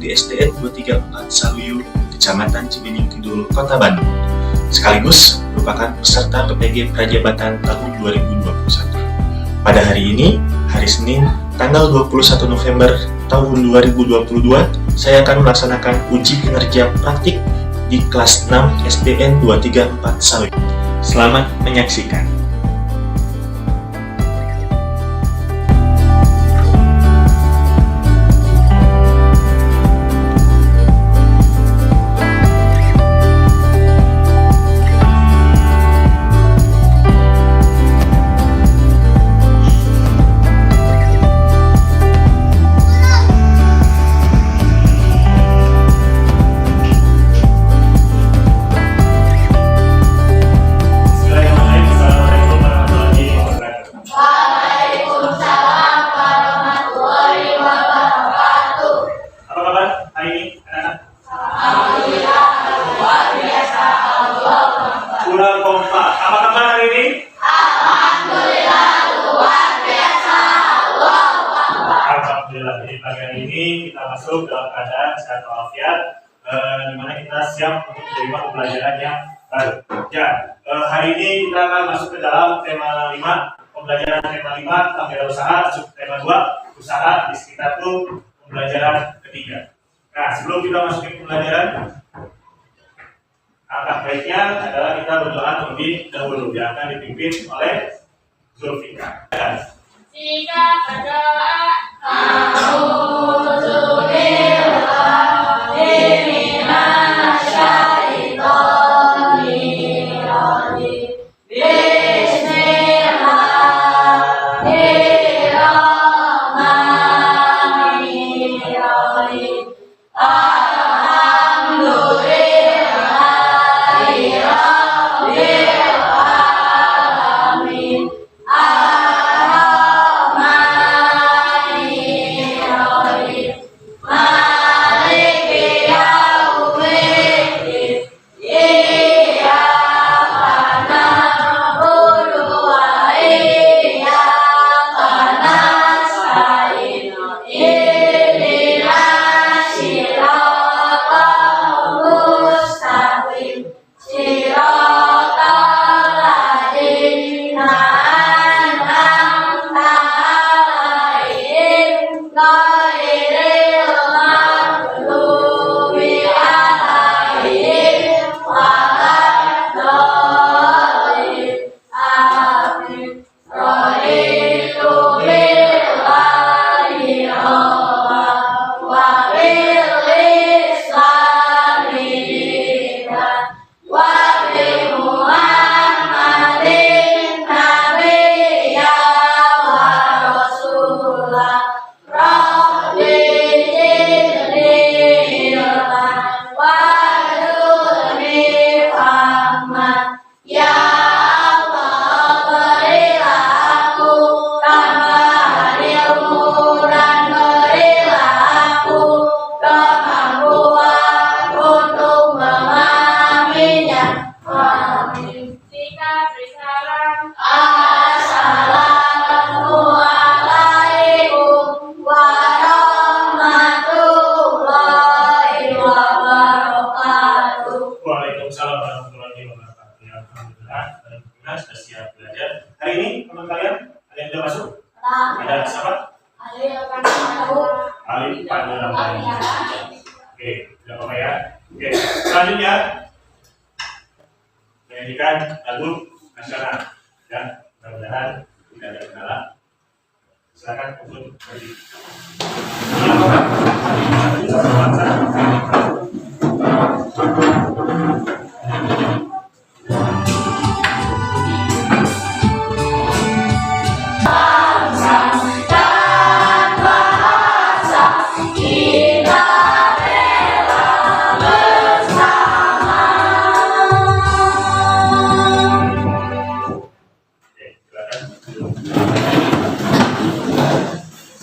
di SDN 234 Saluyu, Kecamatan Cibening Kidul, Kota Bandung, sekaligus merupakan peserta PPG Prajabatan tahun 2021. Pada hari ini, hari Senin, tanggal 21 November tahun 2022, saya akan melaksanakan uji kinerja praktik di kelas 6 SDN 234 Saluyu. Selamat menyaksikan. Kurang kompak. Apa kabar hari ini? Alhamdulillah luar biasa. Alhamdulillah. Di pagi hari ini kita masuk dalam keadaan sehat walafiat, di mana kita siap untuk menerima pembelajaran yang baru. Ya, hari ini kita akan masuk ke dalam tema 5, pembelajaran tema 5 tentang wirausaha, tema 2 usaha, di sekitar itu pembelajaran ketiga. Nah, sebelum kita masuk ke pembelajaran, alangkah baiknya adalah kita berdoa terlebih dahulu, yang akan dipimpin oleh Zulfikar. Jika berdoa, a'udzubillahi minasyaitonirrajim. Bismillahirrahmanirrahim. Waalaikumsalam warahmatullahi wabarakatuh. Alhamdulillah, kita sudah siap belajar. Hari ini teman kalian ada yang sudah masuk? Ada siapa? Ali Pak dalam hari. Oke, tidak apa-apa ya. Oke, selanjutnya menyanyikan lagu nasional. Ya, mudah-mudahan tidak ada kendala. Silakan untuk berdiri.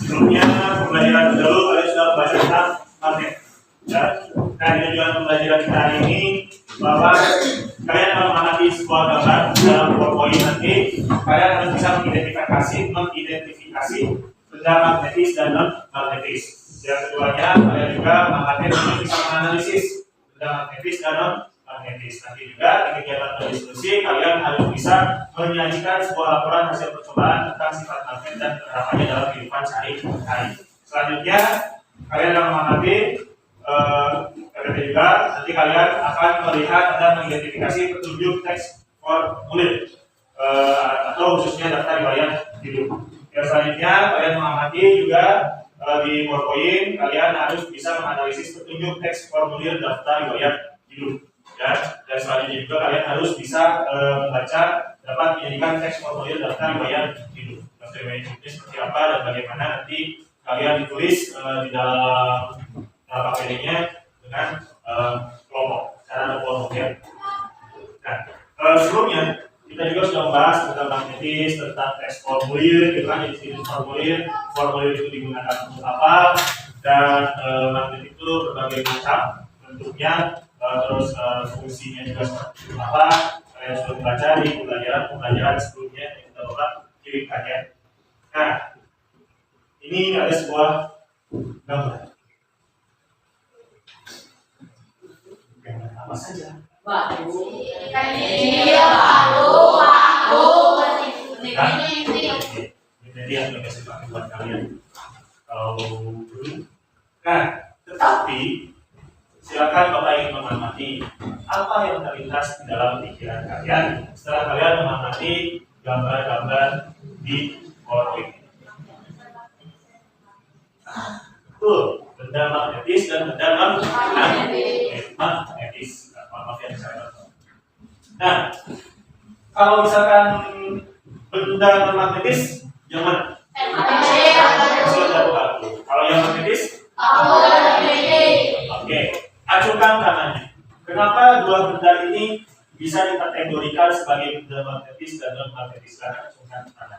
Sebelumnya pembelajaran dahulu kalian sudah belajar tentang magnet. Ya, nah tujuan pembelajaran kita hari ini bahwa kalian akan mengamati sebuah gambar dalam PowerPoint nanti. Kalian harus bisa mengidentifikasi benda magnetis dan non magnetis. Yang keduanya, kalian juga bisa menganalisis tentang magnetis dan non magnetis. Nanti juga di kegiatan berdiskusi kalian harus bisa menyajikan sebuah laporan hasil percobaan tentang sifat magnet dan penerapannya dalam kehidupan sehari-hari. Selanjutnya kalian akan mengamati juga nanti kalian akan melihat dan mengidentifikasi petunjuk teks formulir atau khususnya daftar riwayat hidup. Yang selanjutnya kalian mengamati juga di PowerPoint kalian harus bisa menganalisis petunjuk teks formulir daftar riwayat hidup. Ya, dan selanjutnya juga kalian harus bisa membaca dapat menjadikan teks formulir daftar riwayat hidup. Daftar riwayat hidupnya seperti apa dan bagaimana nanti kalian ditulis di dalam APD-nya dengan kelompok, cara ada kelompok ya. Nah, sebelumnya kita juga sudah membahas tentang magnetis, tentang teks formulir, gitu kan, jenis formulir itu digunakan untuk apa, dan magnet itu berbagai macam bentuknya, terus fungsinya juga seperti apa. Kalian sudah membaca di pembelajaran sebelumnya yang kita coba kirimkan ya. Nah, ini ada sebuah gambar. Apa saja? Batu. Kecil, batu, bambu. Jadi yang dikasih pakai buat kalian. Nah, tetapi silakan Bapak ingin mengamati apa yang terlintas di dalam pikiran kalian setelah kalian mengamati gambar-gambar di PowerPoint. Betul, benda magnetis dan benda magnetis. Maaf ya saya. Nah, kalau misalkan benda magnetis yang mana? Kalau yang magnetis? Oke, acukan tangannya. Kenapa dua benda ini bisa dikategorikan sebagai benda magnetis dan non magnetis? Karena acukan tangan.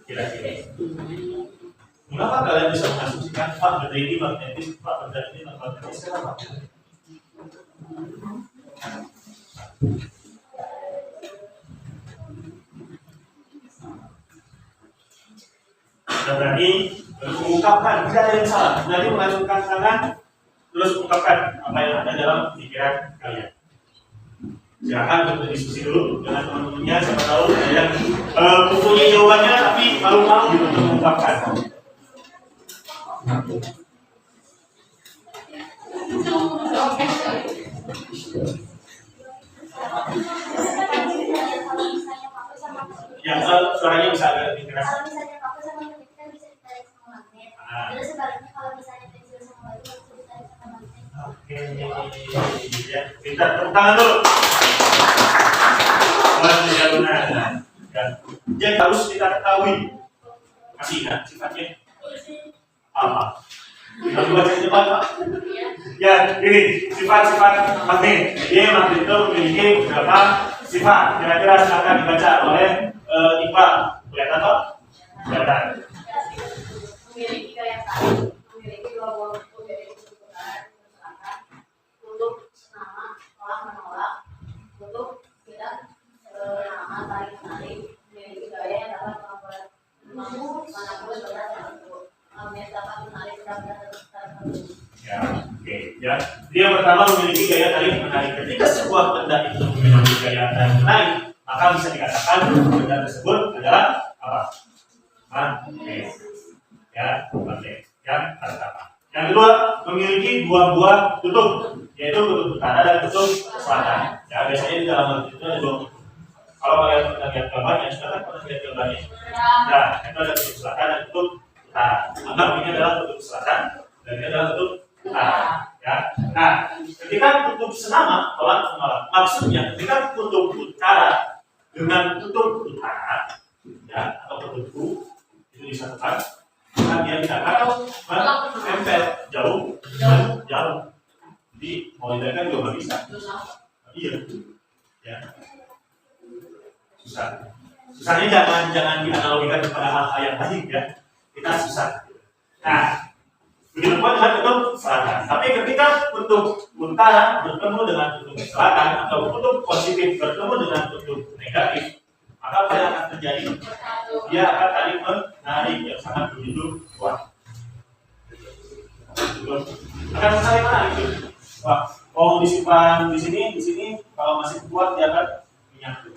Kira-kira. Mengapa kalian bisa mengasumsikan Pak benda ini magnetis, Pak benda ini non magnetis? Kenapa? Berani mengungkapkan, tidak ada yang salah. Berani mengacungkan tangan, terus ungkapkan apa yang ada dalam pikiran kalian. Silakan berdiskusi dulu dengan teman-temannya, siapa tahu ada yang mempunyai jawabannya tapi malu-malu gitu untuk mengungkapkan. Ya, suaranya bisa agak lebih keras. Kalau misalnya paku sama magnet kan bisa ditarik sama magnet. Terus sebaliknya kalau misalnya pensil sama batu bisa ditarik sama magnet. Oke, ya, kita tepuk tangan dulu. Yang harus kita ketahui, masih ingat sifatnya apa? Kita baca cepat, Pak. Ya, ini sifat-sifat magnet. Jadi magnet itu memiliki beberapa sifat. Kira-kira silakan dibaca oleh Iqbal. Kelihatan, Pak? Kelihatan. Memiliki daya tarik, memiliki dua buah bentuk yaitu putaran dan selatan, untuk senama, tolak menolak, untuk tidak senama tarik menarik, memiliki daya yang dapat mampu manapun berat tertentu, magnet dapat menarik berat tertentu. Ya, oke. Ya, dia pertama memiliki gaya tarik menarik. Ketika sebuah benda itu memiliki gaya tarik menarik, maka bisa dikatakan benda tersebut adalah apa? Magnet. Ya, magnet. Yang pertama. Yang kedua, memiliki dua buah kutub, yaitu kutub utara dan kutub selatan. Ya, biasanya di dalam magnet itu ada dua kutub. Kalau kalian pernah lihat gambarnya, sudah kan pernah lihat gambarnya? Nah, itu ada kutub selatan dan kutub utara. Anggap ini adalah kutub selatan dan ini adalah kutub utara. Ya. Nah, ketika kutub senama tolak menolak, maksudnya ketika kutub utara dengan kutub utara, ya, atau kutub U itu disatukan, maka dia tidak akan menempel jauh. Jadi mau dibedakan juga nggak bisa. Iya, ya. Susahnya jangan dianalogikan kepada hal-hal yang lain ya. Kita susah. Nah, begitu pun dengan kutub selatan. Tapi ketika kutub utara bertemu dengan kutub selatan atau kutub positif bertemu dengan kutub negatif, maka apa yang akan terjadi? Dia akan tadi menarik yang sangat begitu kuat. Akan saling menarik itu. Wah, mau disimpan di sini, kalau masih kuat dia akan menyatu.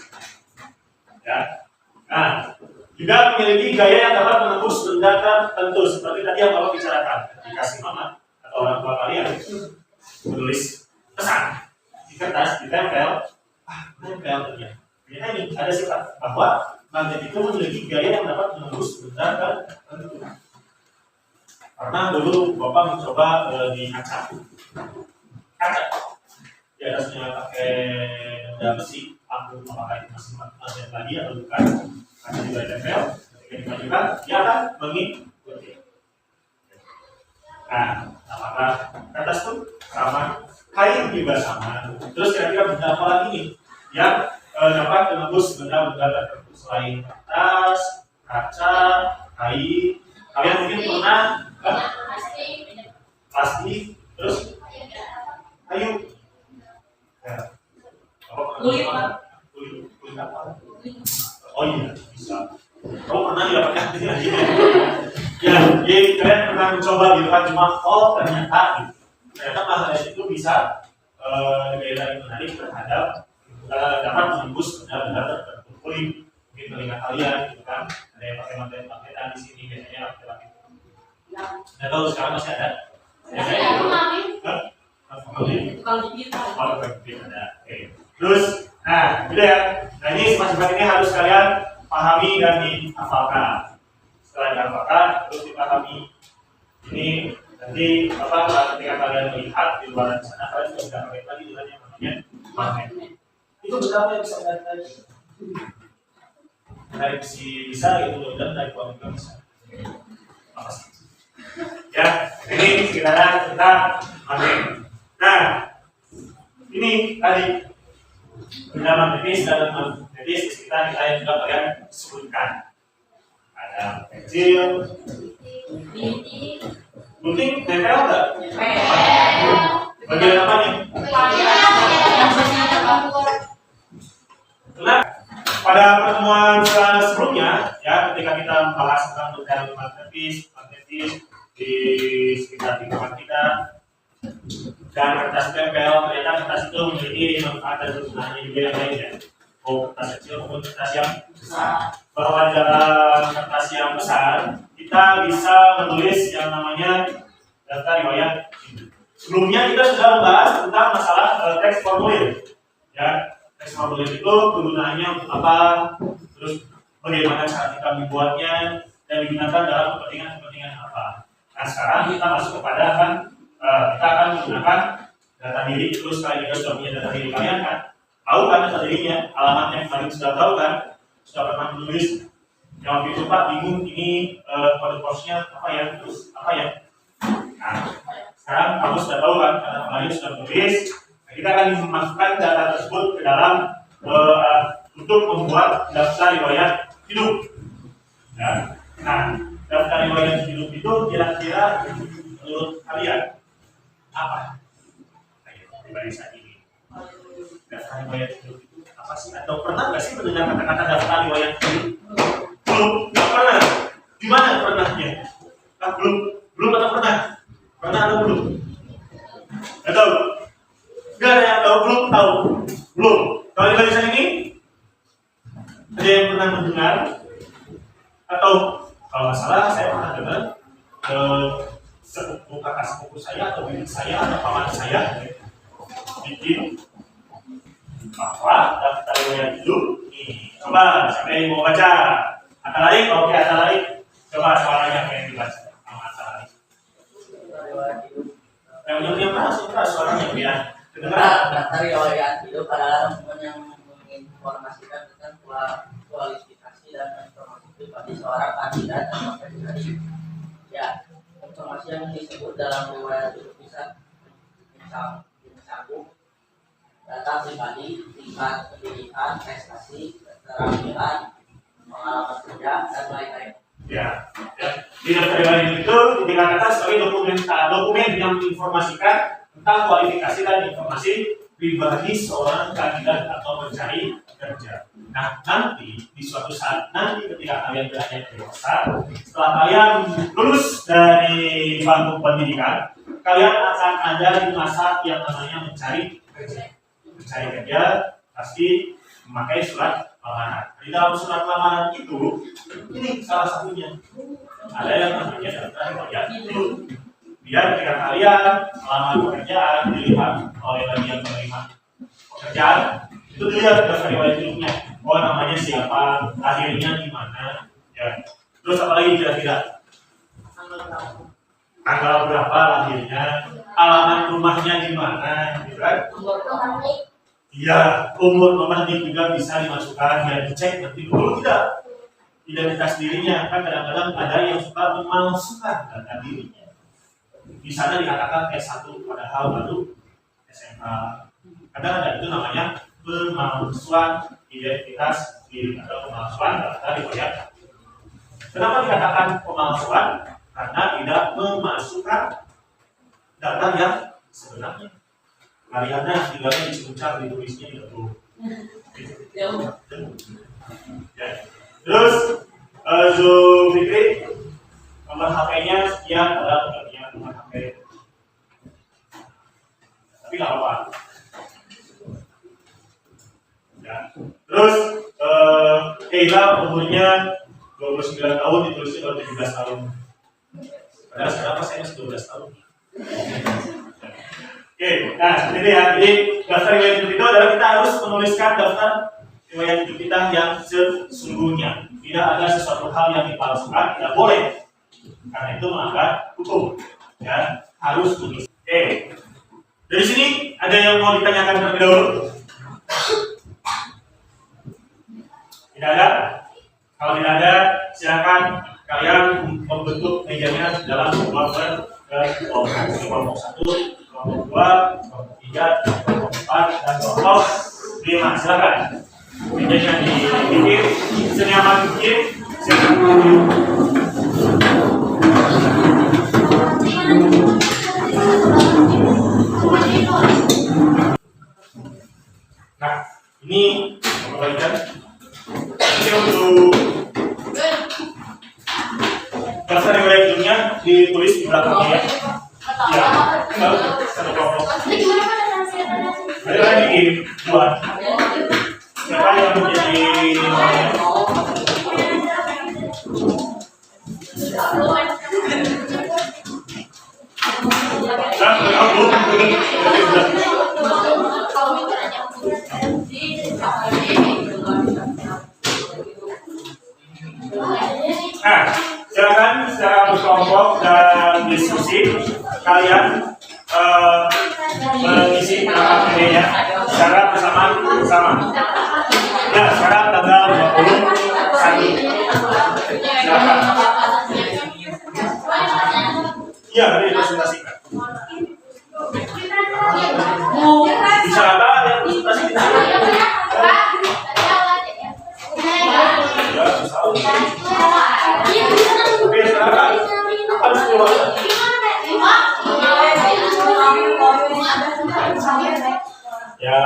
Ya. Nah, juga memiliki gaya yang dapat menembus benda tertentu seperti tadi yang Bapak bicarakan. Dikasih mama atau orang tua kalian menulis pesan di kertas, ditempel, nempel ternyata. Ternyata ini ada sifat bahwa magnet itu memiliki gaya yang dapat menembus benda tertentu. Karena dulu Bapak mencoba di kaca, di atasnya pakai benda besi, aku apakah itu masih magnet lagi atau bukan? Kaca juga ditempel, ketika dimajukan, dia akan mengikuti. Nah, apakah kertas pun sama, kain juga sama. Terus kira-kira benda apa lagi nih yang dapat menembus benda-benda tertentu selain kertas, kaca, kain? Kalian mungkin pernah plastik, terus kayu. Ya. Kulit apa? Oh iya, bisa. Kamu pernah ya pakai ya, jadi kalian pernah mencoba gitu kan, cuma ternyata magnet itu bisa daya menarik terhadap dapat menembus benda-benda tertentu. Mungkin telinga kalian gitu kan, ada yang pakai magnetan di sini biasanya laki-laki. Nggak tahu sekarang masih ada? Kalau digital. Oh, ada. Oke. Terus, nah, gitu ya. Nah, ini sifat-sifat ini harus kalian pahami dan dihafalkan. Setelah dihafalkan, terus dipahami. Ini nanti ketika kalian melihat di luar sana, kalian sudah bisa pakai lagi dengan yang namanya magnet. Itu betapa yang bisa menarik lagi. Menarik bisa, itu dan menarik uang juga bisa. Makasih. Ya, ini sekitaran kita magnet. Nah, ini tadi benda magnetis dan magnetis di sekitar kita yang juga kalian sebutkan. Ada pensil, gunting, nempel nggak? Bagian apa nih? Nah, pada pertemuan sebelumnya, ya, ketika kita membahas tentang benda magnetis di sekitar lingkungan kita dan kertas tempel, ternyata kertas itu memiliki manfaat dan kegunaannya juga yang lainnya. Kertas kecil maupun kertas yang besar. Bahwa dalam kertas yang besar kita bisa menulis yang namanya daftar riwayat hidup. Sebelumnya kita sudah membahas tentang masalah teks formulir. Ya, teks formulir itu kegunaannya untuk apa, terus bagaimana cara kita membuatnya dan digunakan dalam kepentingan apa. Nah, sekarang kita masuk kepada kita akan menggunakan data diri. Terus kalian juga sudah punya data diri kalian kan? Tahu kan data dirinya, alamatnya kalian sudah tahu kan? Sudah pernah menulis. Yang waktu itu Pak bingung ini kode posnya apa ya? Terus apa ya? Nah, sekarang kamu sudah tahu kan? Karena kalian sudah menulis. Nah, kita akan memasukkan data tersebut ke dalam untuk membuat daftar riwayat hidup. Ya. Nah, daftar riwayat hidup itu kira-kira menurut kalian apa? Ayo, pribadi saat ini. Daftar riwayat hidup itu apa sih? Atau pernah nggak sih mendengar kata-kata daftar riwayat hidup? Belum? Nggak pernah? Gimana pernahnya? Belum atau pernah? Pernah atau belum? Nggak tahu? Nggak ada yang tahu? Belum? Kalau di barisan ini ada yang pernah mendengar? Atau kalau nggak salah saya pernah dengar sepupu kakak sepupu saya atau bibi saya atau paman saya bikin bahwa daftar riwayat hidup nih. Coba siapa yang mau baca? Atta Larik, oke Atta Larik. Coba suaranya pengen dibaca sama Atta Larik. Yang keras suaranya biar kedengaran. Daftar riwayat hidup adalah dokumen yang menginformasikan tentang kualifikasi dan informasi pribadi seorang kandidat atau pribadi. Ya, informasi yang disebut dalam riwayat hidup bisa mencakup data pribadi, tingkat pendidikan, prestasi, keterampilan, pengalaman kerja, dan lain-lain. Ya. Di daftar riwayat hidup itu dikatakan sebagai dokumen yang menginformasikan tentang kualifikasi dan informasi pribadi seorang kandidat atau pencari kerja. Nah, nanti di suatu saat nanti ketika kalian beranjak dewasa, setelah kalian lulus dari bangku pendidikan, kalian akan ada di masa yang namanya mencari kerja. Mencari kerja pasti memakai surat lamaran. Di dalam surat lamaran itu, ini salah satunya ada yang namanya daftar riwayat hidup. Biar ketika kalian melamar pekerjaan dilihat oleh bagian penerima pekerjaan, itu dilihat daftar riwayat hidupnya. Oh, namanya siapa, lahirnya di mana, ya. Terus apa lagi kira-kira? Tanggal berapa lahirnya, alamat rumahnya di mana, gitu kan? Iya, umur nomor juga bisa dimasukkan dan dicek nanti dulu tidak identitas dirinya. Kan kadang-kadang ada yang suka memalsukan data dirinya. Di sana dikatakan S1 padahal baru SMA. Kadang ada itu namanya pemalsuan identitas diri atau pemalsuan data riwayat. Kenapa dikatakan pemalsuan? Karena tidak memasukkan data yang sebenarnya. Kaliannya tinggalnya dicemucar, ditulisnya tidak perlu. Ya. Terus Zulfikri nomor HP-nya sekian adalah nomor HP. Tapi nggak apa-apa. Ya. Terus Keila umurnya 29 tahun, ditulisnya baru 17 tahun. Padahal sekarang pas saya masih 12 tahun. Oke, nah seperti ini ya. Jadi daftar riwayat hidup itu adalah kita harus menuliskan daftar riwayat hidup kita yang sesungguhnya. Tidak ada sesuatu hal yang dipalsukan, tidak boleh. Karena itu melanggar hukum. Ya, harus tulis. Oke. Dari sini ada yang mau ditanyakan terlebih dahulu? Tidak ada? Kalau tidak ada, silakan kalian membentuk mejanya dalam kelompok kelompok 1, kelompok 2, kelompok 3, kelompok 4, dan kelompok 5. Silakan. Mejanya dibikin senyaman mungkin. Nah, ini kembalikan. Ini untuk daftar riwayat hidupnya ditulis di belakangnya. Ya, satu kelompok. Ada lagi buat siapa yang menjadi Nah, silakan secara berkelompok dan diskusi kalian mengisi KPD-nya secara bersama-sama. Ya, sekarang tanggal 21. Silakan. Iya, hari presentasikan. Bisa apa yang presentasi? Ya, bisa. Oke, silakan. Harus keluar. Ya,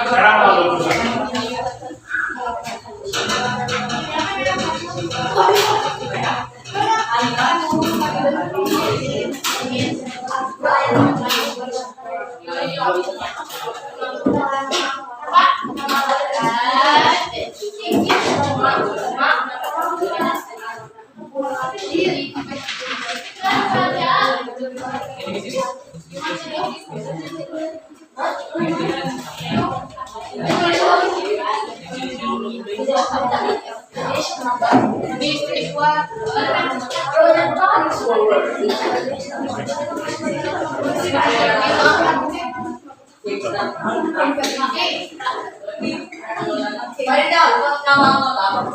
sekarang kalau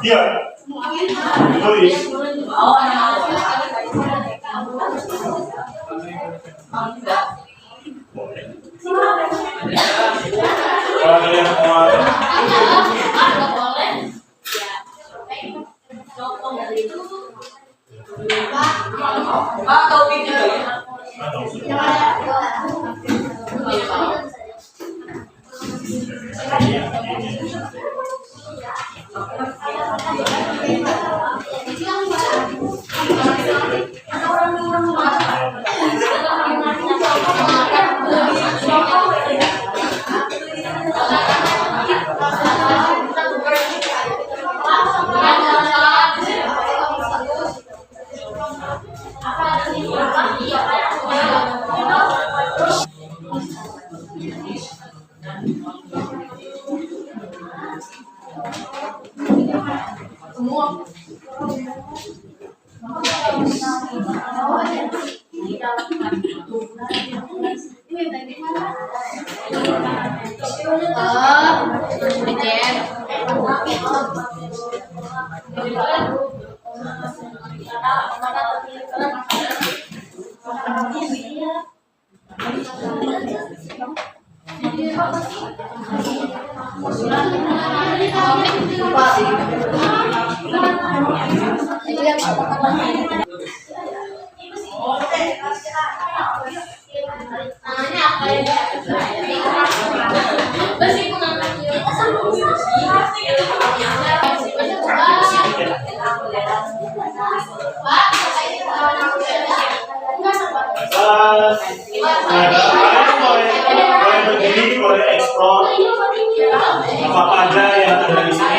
iya, tulis. Boleh. Kalau ada yang mau Boleh berdiri, boleh eksplor apa aja yang ada di sini.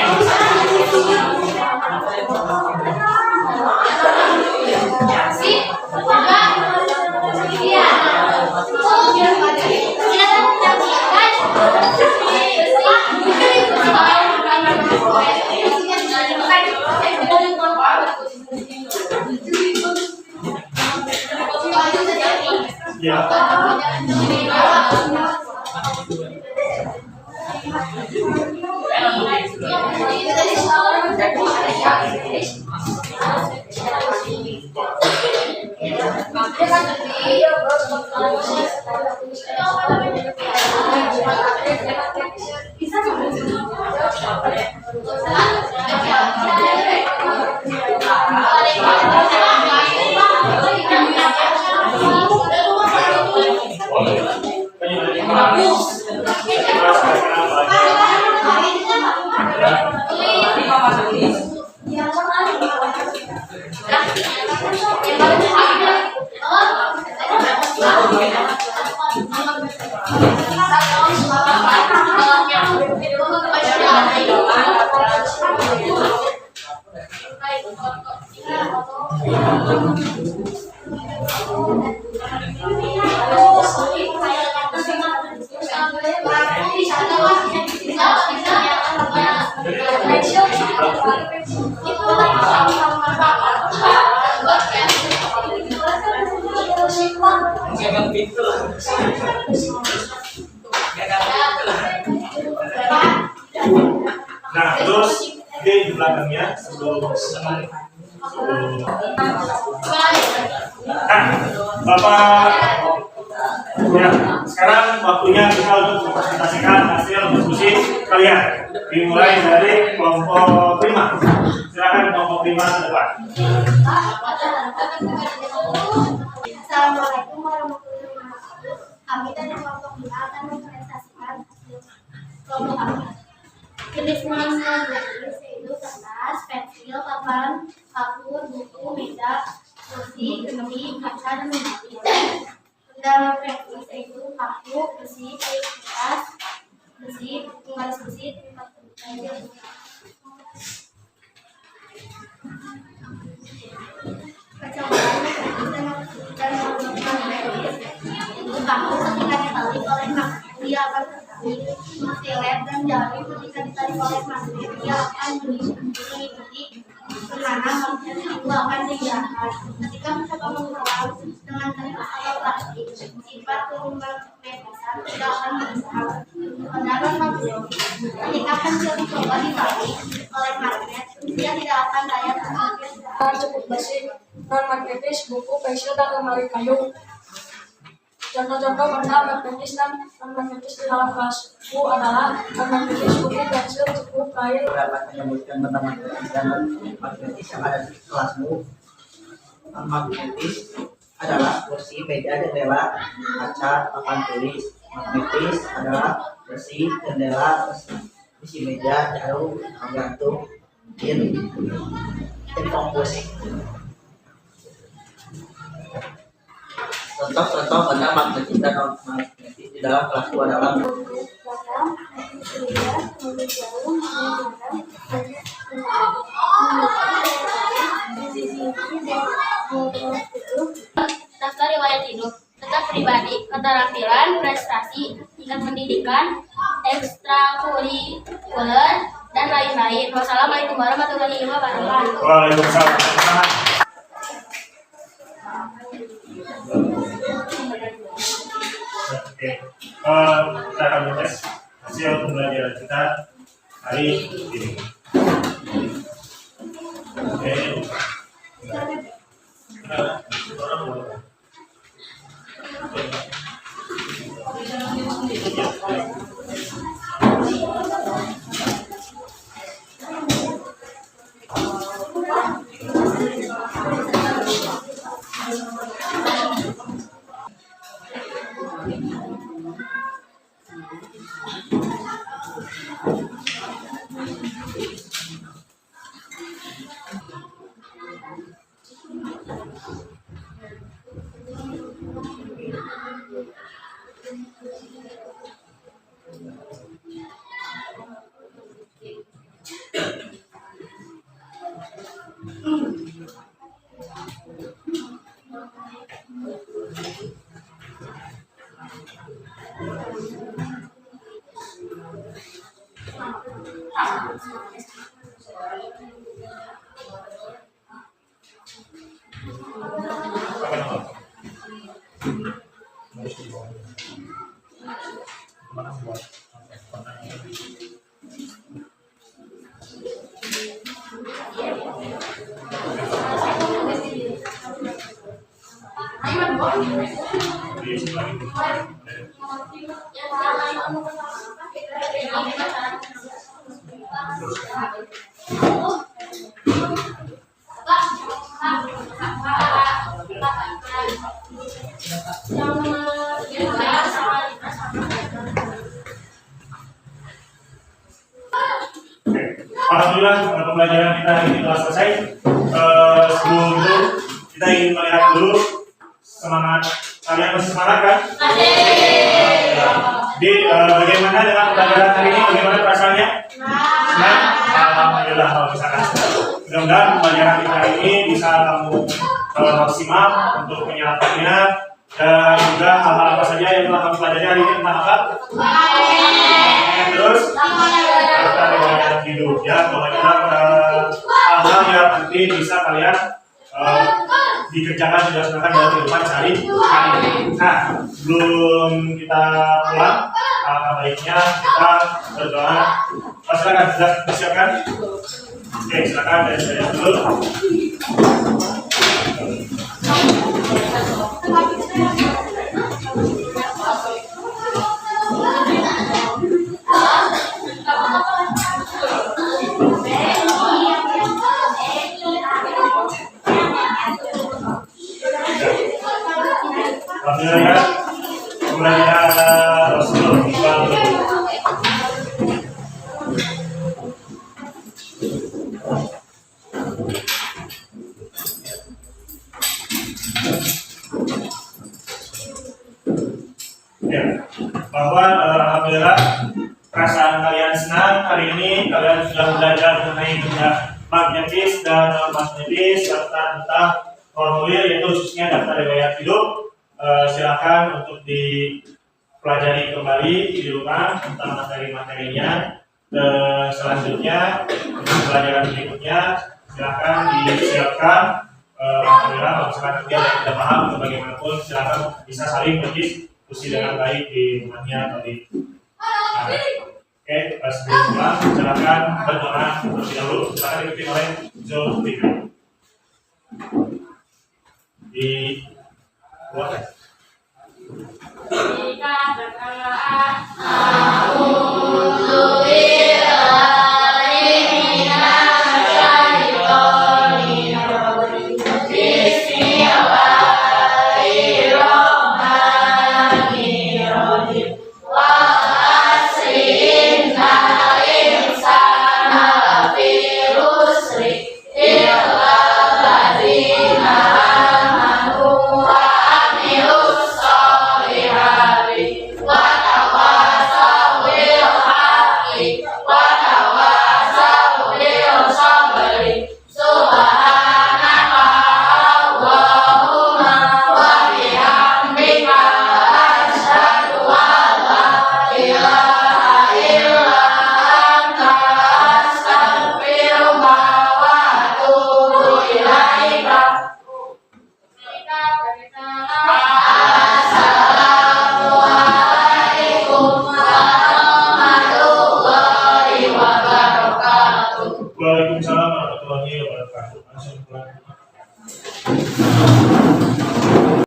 Ya. Nah, terus di belakangnya sebelum Bapak, ya, sekarang waktunya kita untuk mempresentasikan hasil diskusi kalian. Dimulai dari kelompok 5. Silakan kelompok 5 ke depan. Assalamualaikum warahmatullahi wabarakatuh. Kami dari kelompok 5 akan mempresentasikan hasil kelompok kami. Jenis bahan yaitu kertas, pensil, papan, paku, buku, meja, kursi, kendi, kaca, dan membatik. Dalam praktis yaitu paku, besi, kertas, besi, penggaris besi, tempat pensil. Dan menggunakan praktis itu paku ketika ditarik oleh magnet dia akan tertarik, silet dan jari ketika ditarik oleh magnet dia akan mengikuti kemana magnet itu akan digerakkan. Ketika mencoba mengulang dengan kertas atau plastik, sifat kemagnetisan tidak akan besar. Sedangkan magnet ketika pensil dicoba ditarik oleh magnet dia tidak akan daya tariknya cukup basic, non-magnetis, buku, pensil, dan lemari kayu. Contoh-contoh benda magnetis dan non-magnetis di dalam kelas buku adalah non-magnetis, buku, pensil, cukup, kayu. Dapat menyebutkan benda magnetis dan non-magnetis yang ada di kelasmu. Non-magnetis adalah kursi, meja, jendela, kaca, papan tulis. Magnetis adalah kursi, jendela, kursi meja, jarum, gantung, pin, fokus. Contoh-contoh benda magnetis dan non-magnetis di dalam kelasku adalah daftar riwayat hidup, data pribadi, keterampilan, prestasi, tingkat pendidikan, ekstrakurikuler, dan lain-lain. Wassalamualaikum warahmatullahi wabarakatuh. Waalaikumsalam. Oke, kita akan tes hasil hasil pembelajaran kita hari ini. Oke. Alhamdulillah pembelajaran kita hari ini telah selesai. Sebelum itu kita ingin melihat dulu semangat kalian, masih semangat kan? Jadi bagaimana dengan pembelajaran hari ini? Bagaimana perasaannya? Senang? Alhamdulillah kalau misalkan. Mudah-mudahan pembelajaran kita hari ini bisa kamu maksimal untuk menyerapannya dan juga hal-hal apa saja yang telah kamu pelajari hari ini tentang apa? Terus kita riwayat hidup ya, pokoknya hal-hal yang nanti bisa kalian dikerjakan dan dilaksanakan dalam kehidupan sehari-hari. Nah, sebelum kita pulang, alangkah baiknya kita berdoa. Silakan, sudah disiapkan? Oke, silakan dari saya dulu. Alhamdulillah, pembelajaran Rasulullah. Ya, bahwa alhamdulillah perasaan kalian senang hari ini kalian sudah belajar mengenai benda magnetis dan non-magnetis serta tentang formulir yaitu khususnya daftar riwayat hidup. Silakan untuk dipelajari kembali di rumah tentang materi-materinya. Selanjutnya untuk pelajaran berikutnya silakan disiapkan. Alhamdulillah kalau misalkan nanti ada yang tidak paham atau bagaimanapun silakan bisa saling berdiskusi dengan baik di rumahnya atau di Oke, sebelum pulang silakan berdoa terlebih dahulu. Silakan dipimpin oleh Zulfikri. Di luar. Jika berkenaan Wa warahmatullahi wabarakatuh. Langsung pulang.